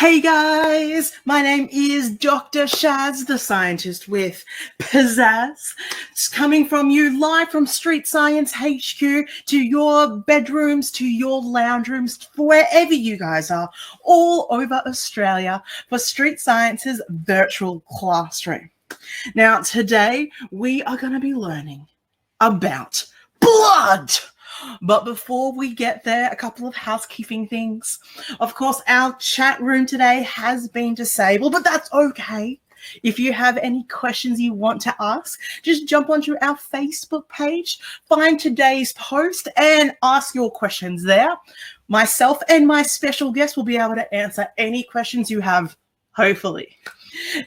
Hey guys, my name is Dr. Shaz, the scientist with pizzazz. It's coming from you live from Street Science HQ to your bedrooms, to your lounge rooms, wherever you guys are, all over Australia for Street Science's virtual classroom. Now, today we are going to be learning about blood. But before we get there, a couple of housekeeping things. Of course, our chat room today has been disabled, but that's okay. If you have any questions you want to ask, just jump onto our Facebook page, find today's post, and ask your questions there. Myself and my special guest will be able to answer any questions you have, hopefully.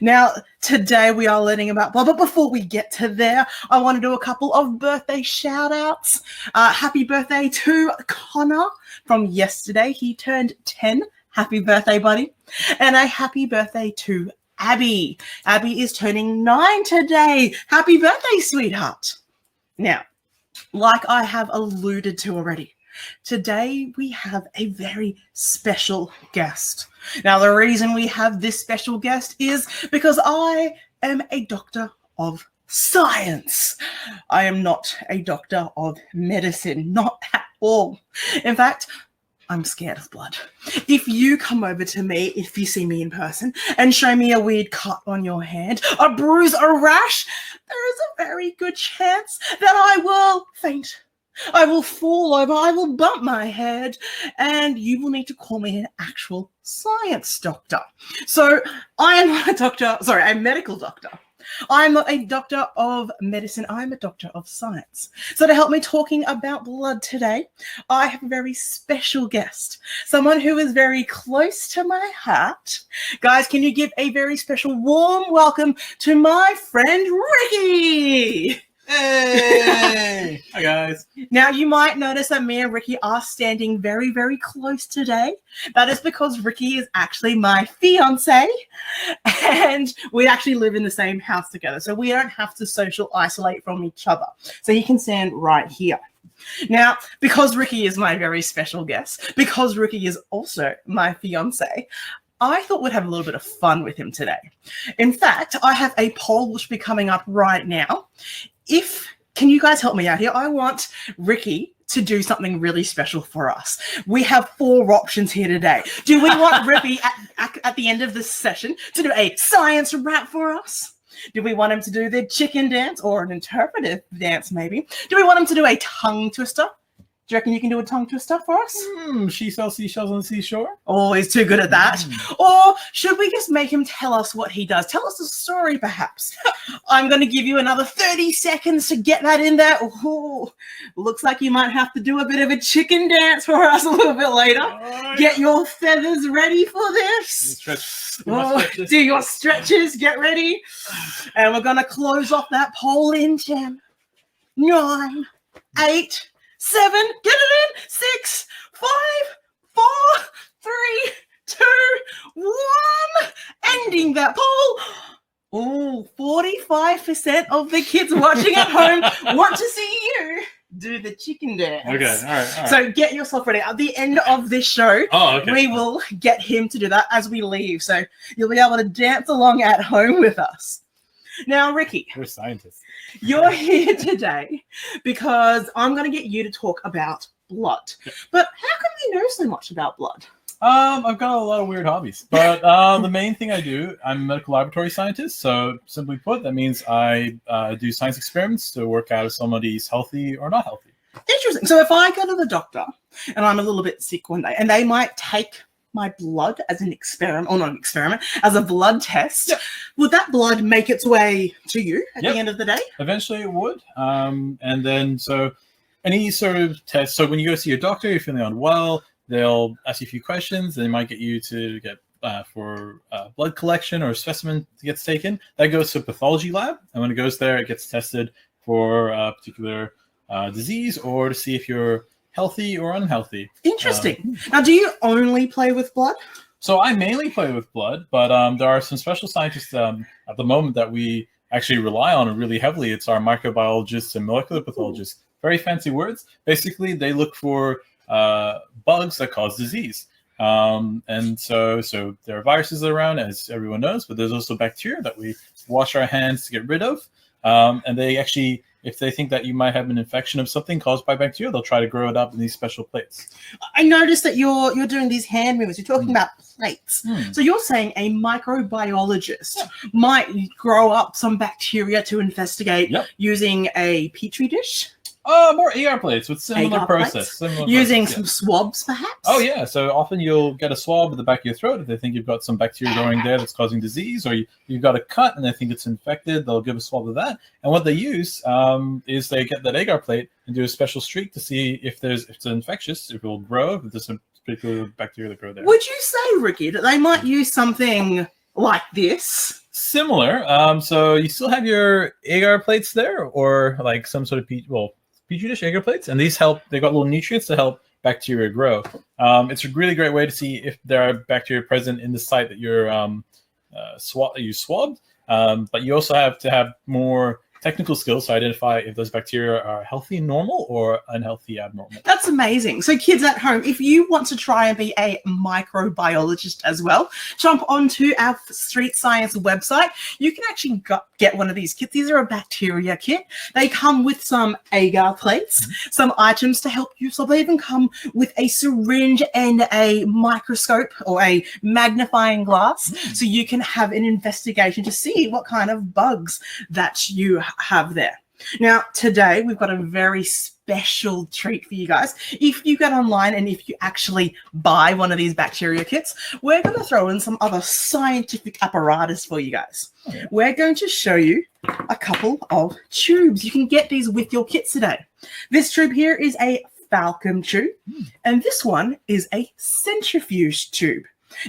Now, today we are learning about blood, but before we get to there, I want to do a couple of birthday shout-outs. Happy birthday to Connor from yesterday. He turned 10. Happy birthday, buddy. And a happy birthday to Abby. Abby is turning 9 today. Happy birthday, sweetheart. Now, like I have alluded to already, today we have a very special guest. Now, the reason we have this special guest is because I am a doctor of science. I am not a doctor of medicine, not at all. In fact, I'm scared of blood. If you come over to me, if you see me in person, and show me a weird cut on your hand, a bruise, a rash, there is a very good chance that I will faint. I will fall over, I will bump my head, and you will need to call me an actual science doctor. So I am not a medical doctor. I'm not a doctor of medicine, I'm a doctor of science. So to help me talking about blood today, I have a very special guest, someone who is very close to my heart. Guys, can you give a very special warm welcome to my friend Ricky? Hey! Hi, guys. Now, you might notice that me and Ricky are standing very, very close today. That is because Ricky is actually my fiance, and we actually live in the same house together, so we don't have to social isolate from each other. So he can stand right here. Now, because Ricky is my very special guest, because Ricky is also my fiance, I thought we'd have a little bit of fun with him today. In fact, I have a poll which will be coming up right now. Can you guys help me out here? I want Ricky to do something really special for us. We have 4 options here today. Do we want Ricky at the end of this session to do a science rap for us? Do we want him to do the chicken dance or an interpretive dance maybe? Do we want him to do a tongue twister? Do you reckon you can do a tongue twister for us? She sells seashells on the seashore. Oh, he's too good at that. Or should we just make him tell us what he does? Tell us a story, perhaps. I'm going to give you another 30 seconds to get that in there. Ooh, looks like you might have to do a bit of a chicken dance for us a little bit later. Get your feathers ready for this. Do your stretches. Get ready. And we're going to close off that poll in 10, 9, 8, 7, get it in, 6, 5, 4, 3, 2, 1. Ending that poll. Oh, 45% of the kids watching at home want to see you do the chicken dance. Okay, all right. So get yourself ready. At the end of this show, we will get him to do that as we leave. So you'll be able to dance along at home with us. Now, Ricky, we're scientists. You're here today because I'm going to get you to talk about blood. But how come you know so much about blood? I've got a lot of weird hobbies, but the main thing I do, I'm a medical laboratory scientist. So simply put, that means I do science experiments to work out if somebody's healthy or not healthy. Interesting. So if I go to the doctor and I'm a little bit sick one day, and they might take my blood as an experiment, or not an experiment, as a blood test, would that blood make its way to you at the end of the day? Eventually it would. And then, so any sort of test, so when you go see your doctor, you're feeling unwell, they'll ask you a few questions, they might get you to get for blood collection or a specimen gets taken. That goes to a pathology lab, and when it goes there, it gets tested for a particular disease or to see if you're healthy or unhealthy. Interesting. Now, do you only play with blood? So I mainly play with blood, but there are some special scientists at the moment that we actually rely on really heavily. It's our microbiologists and molecular pathologists. Very fancy words. Basically, they look for bugs that cause disease. And so there are viruses around, as everyone knows, but there's also bacteria that we wash our hands to get rid of. And they actually, if they think that you might have an infection of something caused by bacteria, they'll try to grow it up in these special plates. I noticed that you're doing these hand movements. You're talking about plates. So you're saying a microbiologist might grow up some bacteria to investigate using a petri dish? More agar plates with similar process. Using some swabs, perhaps? Oh, yeah. So often you'll get a swab at the back of your throat if they think you've got some bacteria growing there that's causing disease, or you've got a cut and they think it's infected. They'll give a swab of that. And what they use is they get that agar plate and do a special streak to see if it's infectious, if it will grow, if there's some particular bacteria that grow there. Would you say, Ricky, that they might use something like this? Similar. So you still have your agar plates there, or like some sort of petri dish agar plates, and these help. They got little nutrients to help bacteria grow. It's a really great way to see if there are bacteria present in the site that you're swabbed. But you also have to have more technical skills to identify if those bacteria are healthy, normal, or unhealthy, abnormal. That's amazing. So kids at home, if you want to try and be a microbiologist as well, jump onto our Street Science website. You can actually get one of these kits. These are a bacteria kit. They come with some agar plates, some items to help you. So they even come with a syringe and a microscope or a magnifying glass, so you can have an investigation to see what kind of bugs that you have there. Now, today we've got a very special treat for you guys. If you get online and if you actually buy one of these bacteria kits, we're going to throw in some other scientific apparatus for you guys. We're going to show you a couple of tubes. You can get these with your kits today. This tube here is a Falcon tube, and this one is a centrifuge tube.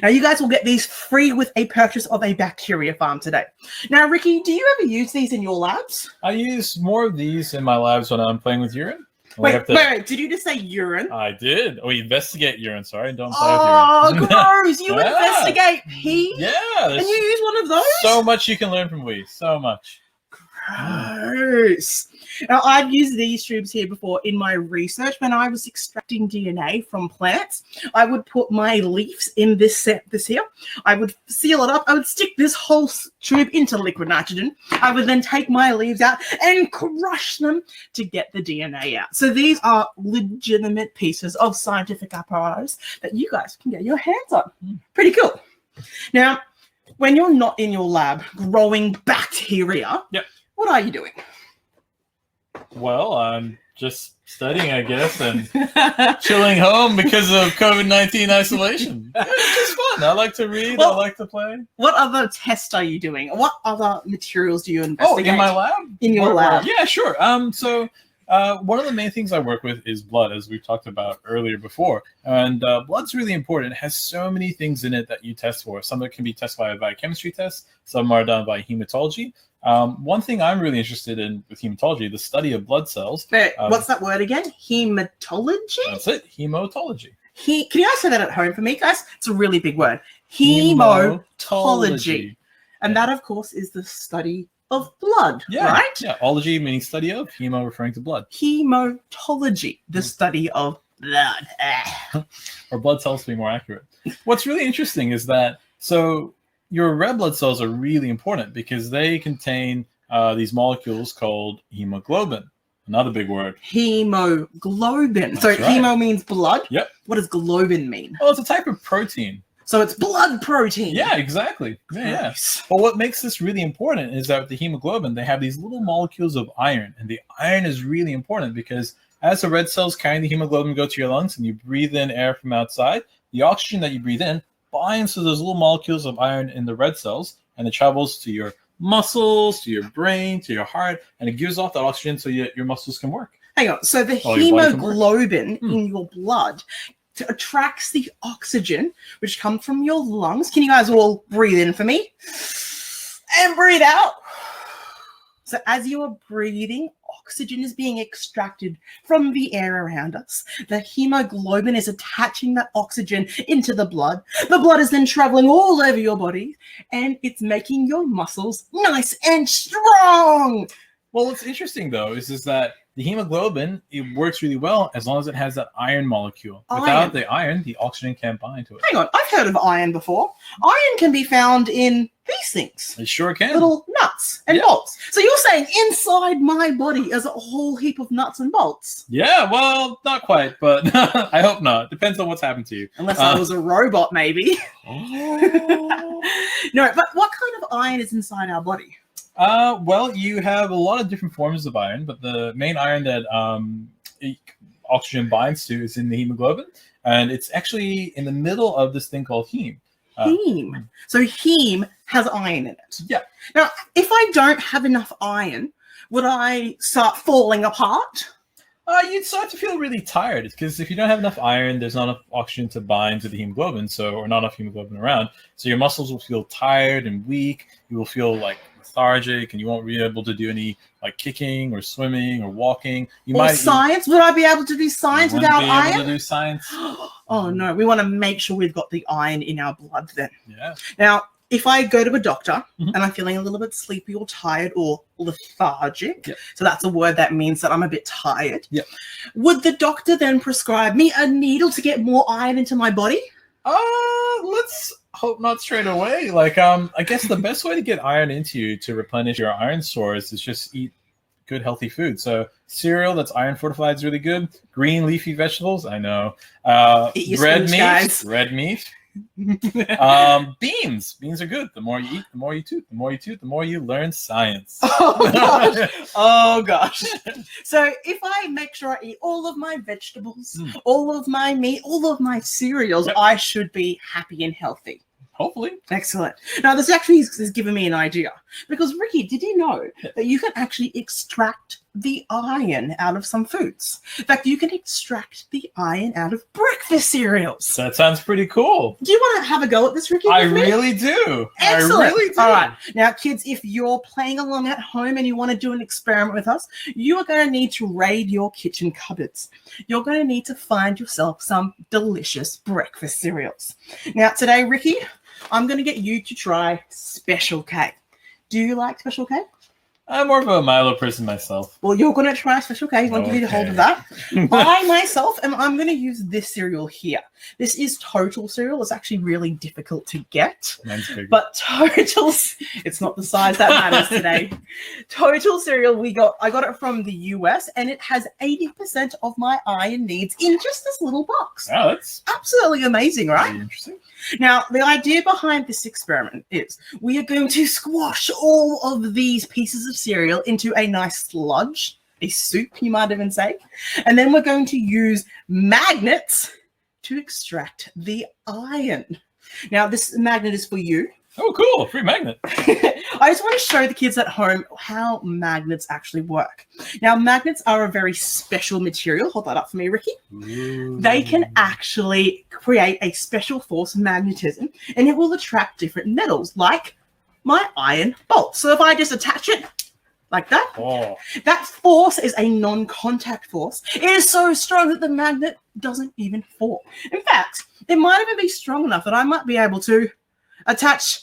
Now, you guys will get these free with a purchase of a bacteria farm today. Now, Ricky, do you ever use these in your labs? I use more of these in my labs when I'm playing with urine. Wait, did you just say urine? I did. Oh, investigate urine, sorry. Don't play with urine. Oh, gross. You Yeah. investigate pee? Yeah. And you use one of those? So much you can learn from we. So much. Gross. Now, I've used these tubes here before in my research. When I was extracting DNA from plants, I would put my leaves in this here. I would seal it up. I would stick this whole tube into liquid nitrogen. I would then take my leaves out and crush them to get the DNA out. So these are legitimate pieces of scientific apparatus that you guys can get your hands on. Pretty cool. Now, when you're not in your lab growing bacteria, what are you doing? Well, I'm just studying, I guess, and chilling home because of COVID-19 isolation. It's just fun. I like to read. I like to play. What other tests are you doing? What other materials do you investigate? Oh, in my lab? In your lab? Yeah, sure. So one of the main things I work with is blood, as we talked about earlier before. And blood's really important. It has so many things in it that you test for. Some of it can be tested by a biochemistry test. Some are done by hematology. One thing I'm really interested in with hematology, the study of blood cells. What's that word again? Hematology? That's it. Hematology. Can you guys say that at home for me, guys? It's a really big word. Hematology. And that, of course, is the study of blood, right? Yeah, ology meaning study of, hemo referring to blood. Hematology, the study of blood. Or blood cells to be more accurate. What's really interesting is that, your red blood cells are really important because they contain these molecules called hemoglobin. Another big word. Hemoglobin. That's so right. Hemo means blood? Yep. What does globin mean? Well, it's a type of protein. So it's blood protein. Yeah, exactly. Yeah. But what makes this really important is that with the hemoglobin, they have these little molecules of iron. And the iron is really important because as the red cells carrying the hemoglobin go to your lungs and you breathe in air from outside, the oxygen that you breathe in binds to those little molecules of iron in the red cells, and it travels to your muscles, to your brain, to your heart, and it gives off that oxygen so your muscles can work. Hang on. So the hemoglobin in your blood attracts the oxygen, which comes from your lungs. Can you guys all breathe in for me? And breathe out. So as you are breathing, oxygen is being extracted from the air around us. The hemoglobin is attaching that oxygen into the blood. The blood is then traveling all over your body, and it's making your muscles nice and strong. Well, what's interesting though is that the hemoglobin, it works really well as long as it has that iron molecule. Without the iron, the oxygen can't bind to it. Hang on, I've heard of iron before. Iron can be found in these things. It sure can. Little nuts and bolts. So you're saying inside my body is a whole heap of nuts and bolts? Yeah, well, not quite, but I hope not. Depends on what's happened to you. Unless I was a robot, maybe. No, but what kind of iron is inside our body? Well, you have a lot of different forms of iron, but the main iron that oxygen binds to is in the hemoglobin, and it's actually in the middle of this thing called heme. Heme. So heme has iron in it. Yeah. Now, if I don't have enough iron, would I start falling apart? You'd start to feel really tired because if you don't have enough iron, there's not enough oxygen to bind to the hemoglobin, or not enough hemoglobin around. So your muscles will feel tired and weak. You will feel like lethargic, and you won't be able to do any like kicking or swimming or walking. Science? Would I be able to do science without iron? Able to do science. Oh no, we want to make sure we've got the iron in our blood then. Yeah. Now, if I go to a doctor and I'm feeling a little bit sleepy or tired or lethargic, so that's a word that means that I'm a bit tired, would the doctor then prescribe me a needle to get more iron into my body? Let's hope not straight away. Like, I guess the best way to get iron into you to replenish your iron stores is just eat good, healthy food. So cereal that's iron fortified is really good. Green leafy vegetables, I know. Red meat. Beans are good. The more you eat, the more you toot. The more you toot, the more you learn science. Oh gosh. So if I make sure I eat all of my vegetables, all of my meat, all of my cereals, I should be happy and healthy. Hopefully. Excellent. Now, this actually has given me an idea. Because, Ricky, did you know that you can actually extract the iron out of some foods? In fact, you can extract the iron out of breakfast cereals. That sounds pretty cool. Do you want to have a go at this, Ricky? I really do. Excellent. I really do. All right. Now, kids, if you're playing along at home and you want to do an experiment with us, you are going to need to raid your kitchen cupboards. You're going to need to find yourself some delicious breakfast cereals. Now, today, Ricky, I'm going to get you to try Special K. Do you like Special K? I'm more of a Milo person myself. Well, you're going to try Special K. I'm going to give you the hold of that. I myself I'm going to use this cereal here. This is Total cereal. It's actually really difficult to get. Mine's bigger. But Total, it's not the size that matters today. Total cereal, I got it from the US, and it has 80% of my iron needs in just this little box. Oh, that's absolutely amazing, right? Really interesting. Now, the idea behind this experiment is we are going to squash all of these pieces of cereal into a nice sludge, a soup, you might even say. And then we're going to use magnets to extract the iron. Now, this magnet is for you. Oh, cool. Free magnet. I just want to show the kids at home how magnets actually work. Now, magnets are a very special material. Hold that up for me, Ricky. Ooh. They can actually create a special force of magnetism, and it will attract different metals, like my iron bolt. So if I just attach it like that, that force is a non-contact force. It is so strong that the magnet doesn't even fall. In fact, it might even be strong enough that I might be able to attach.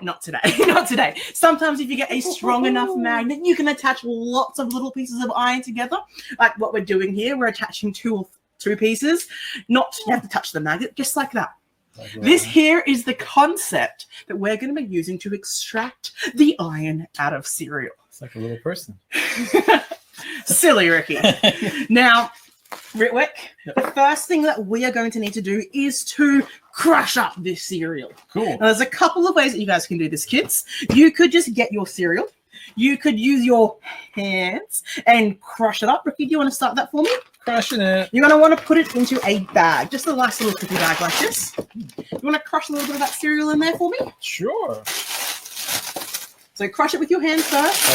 Not today. Not today. Sometimes if you get a strong enough magnet, you can attach lots of little pieces of iron together. Like what we're doing here. We're attaching two pieces. You have to touch the magnet, just like that. This here is the concept that we're going to be using to extract the iron out of cereal. It's like a little person. Silly, Ricky. Now, Ritwick, the first thing that we are going to need to do is to crush up this cereal. Cool. Now, there's a couple of ways that you guys can do this, kids. You could just get your cereal. You could use your hands and crush it up. Ricky, do you want to start that for me? Crushing it. You're going to want to put it into a bag, just a nice little cookie bag like this. You want to crush a little bit of that cereal in there for me? Sure. So crush it with your hands first. All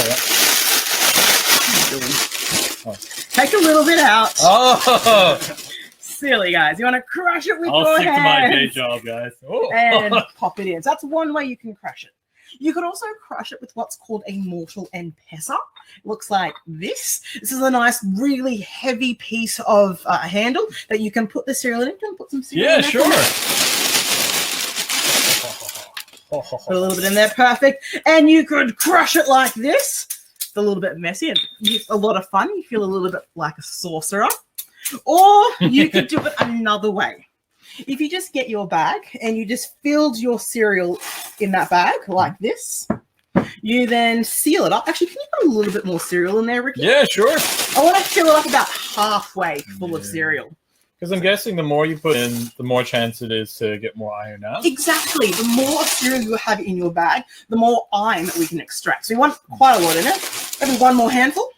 right. Take a little bit out. Oh! Silly, guys. You want to crush it with I'll your stick hands. to my day job, guys. Oh. And pop it in. So that's one way you can crush it. You could also crush it with what's called a mortar and pestle. It looks like this. This is a nice, really heavy piece of handle that you can put the cereal in. You can put some cereal in there. Sure. Put a little bit in there. Perfect. And you could crush it like this. just a little bit messy and it's a lot of fun. You feel a little bit like a sorcerer. Or you could do it another way. If you just get your bag and you just filled your cereal in that bag like this, you then seal it up. Actually, can you put a little bit more cereal in there, Ricky? Yeah, sure. I want to fill it up about halfway full of cereal. Because I'm guessing the more you put in, the more chance it is to get more iron out. Exactly. The more cereal you have in your bag, the more iron that we can extract. So we want quite a lot in it. Maybe one more handful.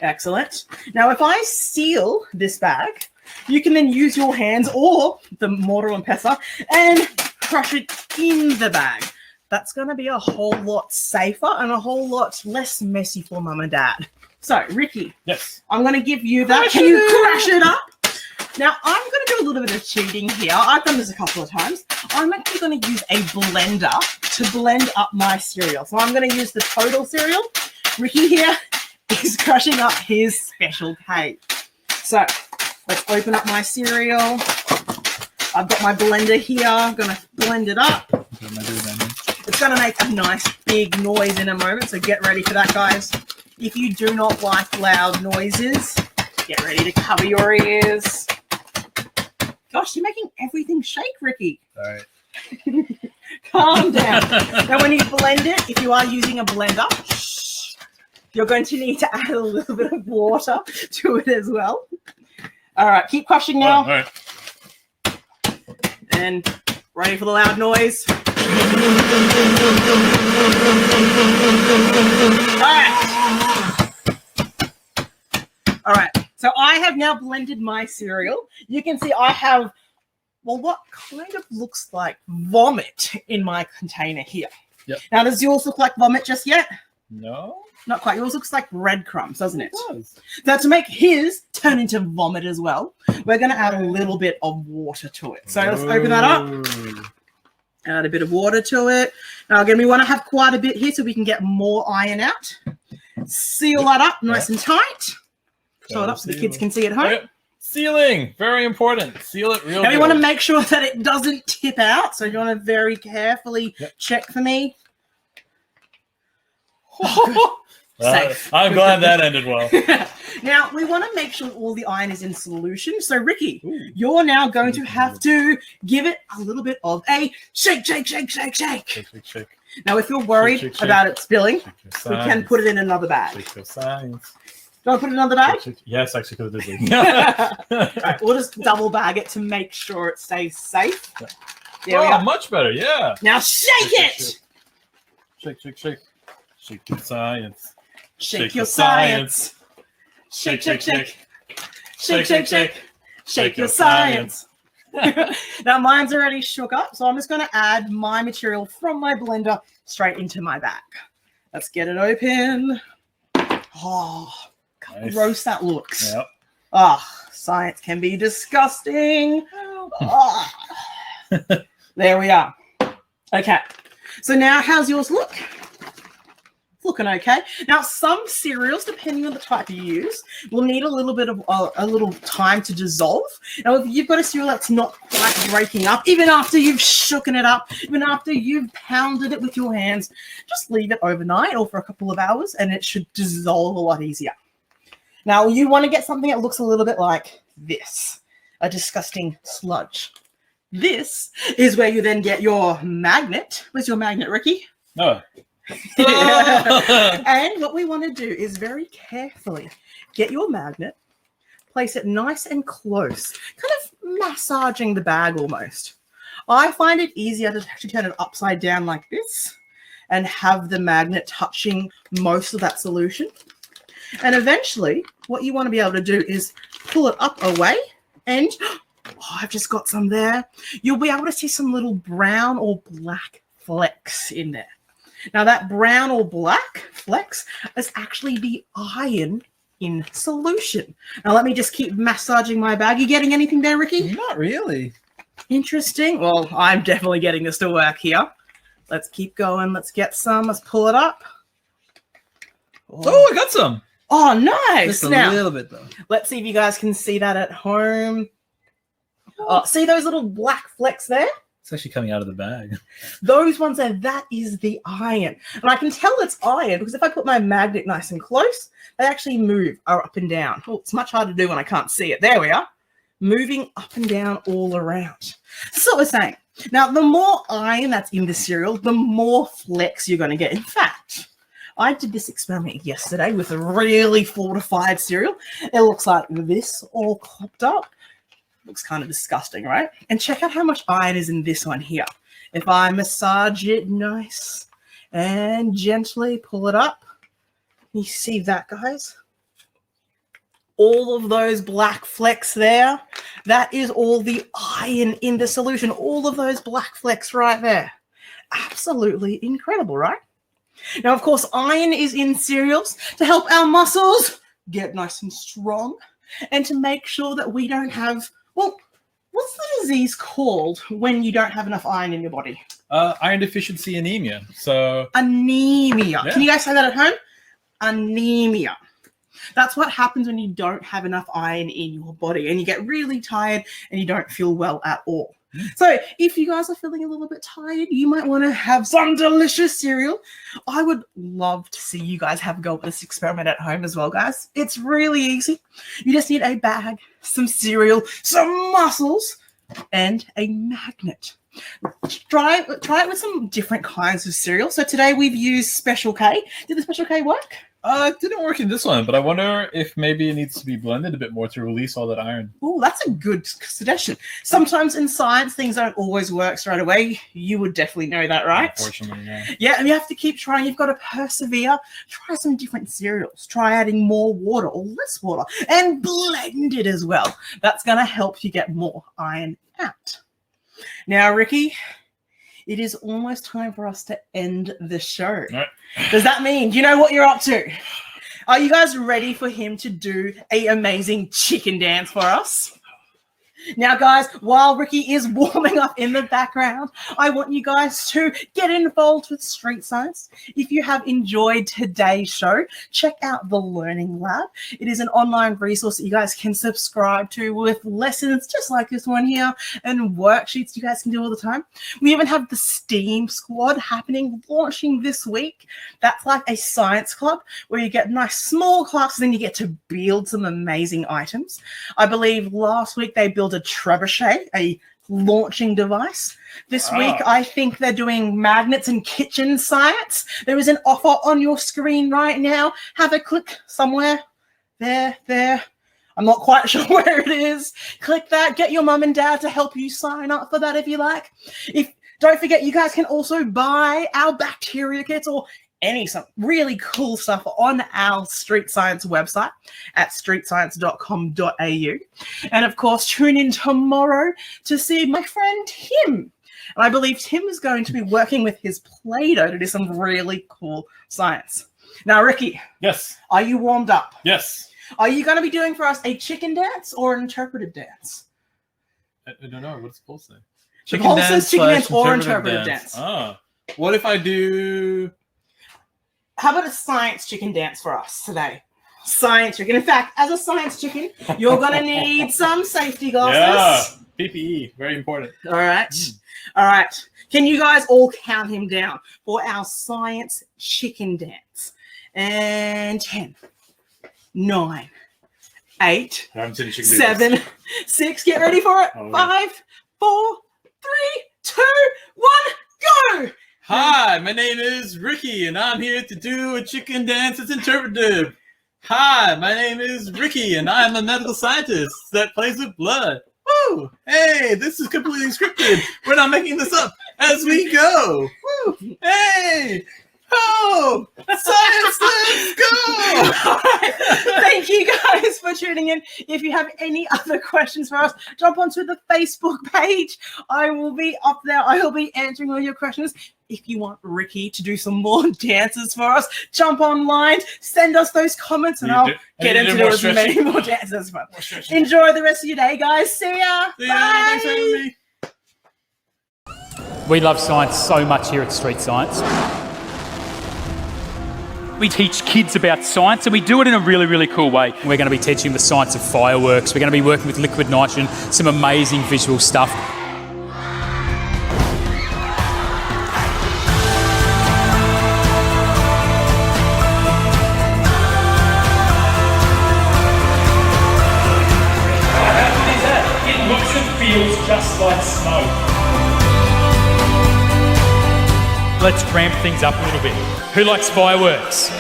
Excellent. Now, if I seal this bag, you can then use your hands or the mortar and pestle and crush it in the bag. That's going to be a whole lot safer and a whole lot less messy for Mum and Dad. So, Ricky, yes, I'm going to give you that. Can you crush it up? Now, I'm going to do a little bit of cheating here. I've done this a couple of times. I'm actually going to use a blender to blend up my cereal. So I'm going to use the total cereal. Ricky here is crushing up his special K. So let's open up my cereal. I've got my blender here. I'm going to blend it up. It's going to make a nice big noise in a moment, so get ready for that, guys. If you do not like loud noises, get ready to cover your ears. Gosh, you're making everything shake, Ricky. All right. Calm down. Now, when you blend it, if you are using a blender, you're going to need to add a little bit of water to it as well. All right, keep crushing now. All right. And ready for the loud noise. All right. So I have now blended my cereal. You can see I have, well, what kind of looks like vomit in my container here. Yep. Now, does yours look like vomit just yet? No. Not quite. Yours looks like breadcrumbs, doesn't it? It does. Now, to make his turn into vomit as well, we're going to add a little bit of water to it. So let's open that up. Add a bit of water to it. Now, again, we want to have quite a bit here so we can get more iron out. Seal that up nice and tight. Sew it up so the kids can see at home. Yep. Sealing, very important. Seal it real good. Now, we want to make sure that it doesn't tip out. So you want to very carefully check for me. Oh, safe. I'm glad that ended well. Now, we want to make sure all the iron is in solution. So, Ricky, you're now going to have to give it a little bit of a shake, shake, shake, shake, shake. Shake, shake, shake. Now, if you're worried Shake, shake, about it spilling, we science. can put it in another bag. Shake your science. Do you want to put it in another bag? Shake, shake. Yes, actually, because it is. Right, we'll just double bag it to make sure it stays safe. There we Oh, are. much better, yeah. Now, shake it! Shake, shake, shake. Shake your science. Shake your science. Shake, shake, shake. Shake, shake, shake. Shake your science. Now, mine's already shook up, so I'm just going to add my material from my blender straight into my bag. Let's get it open. Oh, how gross that looks. Yep. Ah, science can be disgusting. Ah. There we are. Okay. So now, how's yours look? Looking okay. Now, some cereals, depending on the type you use, will need a little bit of a little time to dissolve. Now, if you've got a cereal that's not quite breaking up, even after you've shooken it up, even after you've pounded it with your hands, just leave it overnight or for a couple of hours, and it should dissolve a lot easier. Now, you want to get something that looks a little bit like this, a disgusting sludge. This is where you then get your magnet. Where's your magnet, Ricky? No. And what we want to do is very carefully get your magnet, place it nice and close, kind of massaging the bag almost. I find it easier to actually turn it upside down like this and have the magnet touching most of that solution. And eventually, what you want to be able to do is pull it up away and, oh, I've just got some there. You'll be able to see some little brown or black flecks in there. Now, that brown or black flecks is actually the iron in solution. Now, let me just keep massaging my bag. You getting anything there, Ricky? Not really. Interesting. Well, I'm definitely getting this to work here. Let's keep going. Let's get some. Let's pull it up. Oh, I got some. Oh, nice. Just a Now, little bit, though. let's see if you guys can see that at home. Oh, see those little black flecks there? It's actually coming out of the bag. Those ones there, that is the iron. And I can tell it's iron because if I put my magnet nice and close, they actually move up and down. Oh, it's much harder to do when I can't see it. There we are. Moving up and down all around. So we're saying, now the more iron that's in the cereal, the more flex you're going to get. In fact, I did this experiment yesterday with a really fortified cereal. It looks like this all clopped up. Looks kind of disgusting, right? And check out how much iron is in this one here. If I massage it nice and gently pull it up, you see that, guys? All of those black flecks there, that is all the iron in the solution. All of those black flecks right there. Absolutely incredible, right? Now, of course, iron is in cereals to help our muscles get nice and strong and to make sure that we don't have, well, what's the disease called when you don't have enough iron in your body? Iron deficiency anemia. So anemia. Yeah. Can you guys say that at home? Anemia. That's what happens when you don't have enough iron in your body and you get really tired and you don't feel well at all. So if you guys are feeling a little bit tired, you might want to have some delicious cereal. I would love to see you guys have a go at this experiment at home as well, guys. It's really easy. You just need a bag, some cereal, some mussels, and a magnet. Try it with some different kinds of cereal. So today we've used Special K. Did the Special K work? It didn't work in this one, but I wonder if maybe it needs to be blended a bit more to release all that iron. Oh, that's a good suggestion. Sometimes in science, things don't always work straight away. You would definitely know that, right? Unfortunately, yeah. Yeah, and you have to keep trying. You've got to persevere. Try some different cereals. Try adding more water or less water and blend it as well. That's going to help you get more iron out. Now, Ricky, it is almost time for us to end the show. All right. Does that mean you know what you're up to? Are you guys ready for him to do an amazing chicken dance for us? Now, guys, while Ricky is warming up in the background, I want you guys to get involved with Street Science. If you have enjoyed today's show, check out the Learning Lab. It is an online resource that you guys can subscribe to with lessons just like this one here and worksheets you guys can do all the time. We even have the STEAM Squad launching this week. That's like a science club where you get nice small classes and you get to build some amazing items. I believe last week they built a trebuchet, a launching device. This week, I think they're doing magnets and kitchen science. There is an offer on your screen right now. Have a click somewhere. There. I'm not quite sure where it is. Click that. Get your mum and dad to help you sign up for that if you like. Don't forget, you guys can also buy our bacteria kits or some really cool stuff on our Street Science website at streetscience.com.au. And of course, tune in tomorrow to see my friend Tim. And I believe Tim is going to be working with his Play-Doh to do some really cool science. Now, Ricky. Yes. Are you warmed up? Yes. Are you going to be doing for us a chicken dance or an interpretive dance? I don't know. What's it supposed to say? The poll says chicken dance or interpretive dance. What if I do... How about a science chicken dance for us today? Science chicken. In fact, as a science chicken, you're going to need some safety glasses. Yeah, PPE, very important. All right. All right. Can you guys all count him down for our science chicken dance? And 10, 9, 8, 7, 6. Get ready for it. 5, 4, 3, 2, 1, go. Hi, my name is Ricky, and I'm here to do a chicken dance that's interpretive. Hi, my name is Ricky, and I'm a medical scientist that plays with blood. Woo! Hey, this is completely scripted. We're not making this up as we go. Woo! Hey! Oh! Science, let's go! All right. Thank you guys for tuning in. If you have any other questions for us, jump onto the Facebook page. I will be up there. I will be answering all your questions. If you want Ricky to do some more dances for us, jump online, send us those comments, and I'll get him to do as many more dances as well. Enjoy the rest of your day, guys. See ya. See ya. Thanks for having me. We love science so much here at Street Science. We teach kids about science and we do it in a really, really cool way. We're going to be teaching the science of fireworks. We're going to be working with liquid nitrogen, some amazing visual stuff. Let's ramp things up a little bit. Who likes fireworks?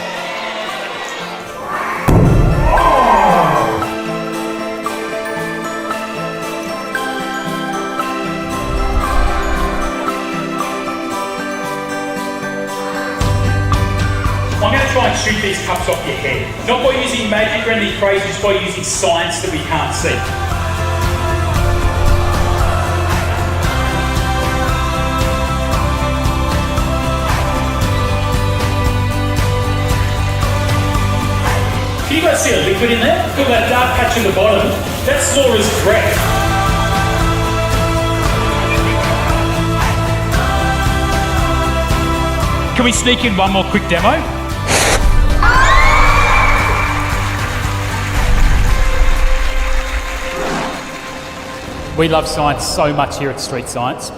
I'm going to try and shoot these cups off your head. Not by using magic or anything crazy, just by using science that we can't see. Can you guys see a liquid in there? Look at that dark patch in the bottom. That's Laura's breath. Can we sneak in one more quick demo? We love science so much here at Street Science.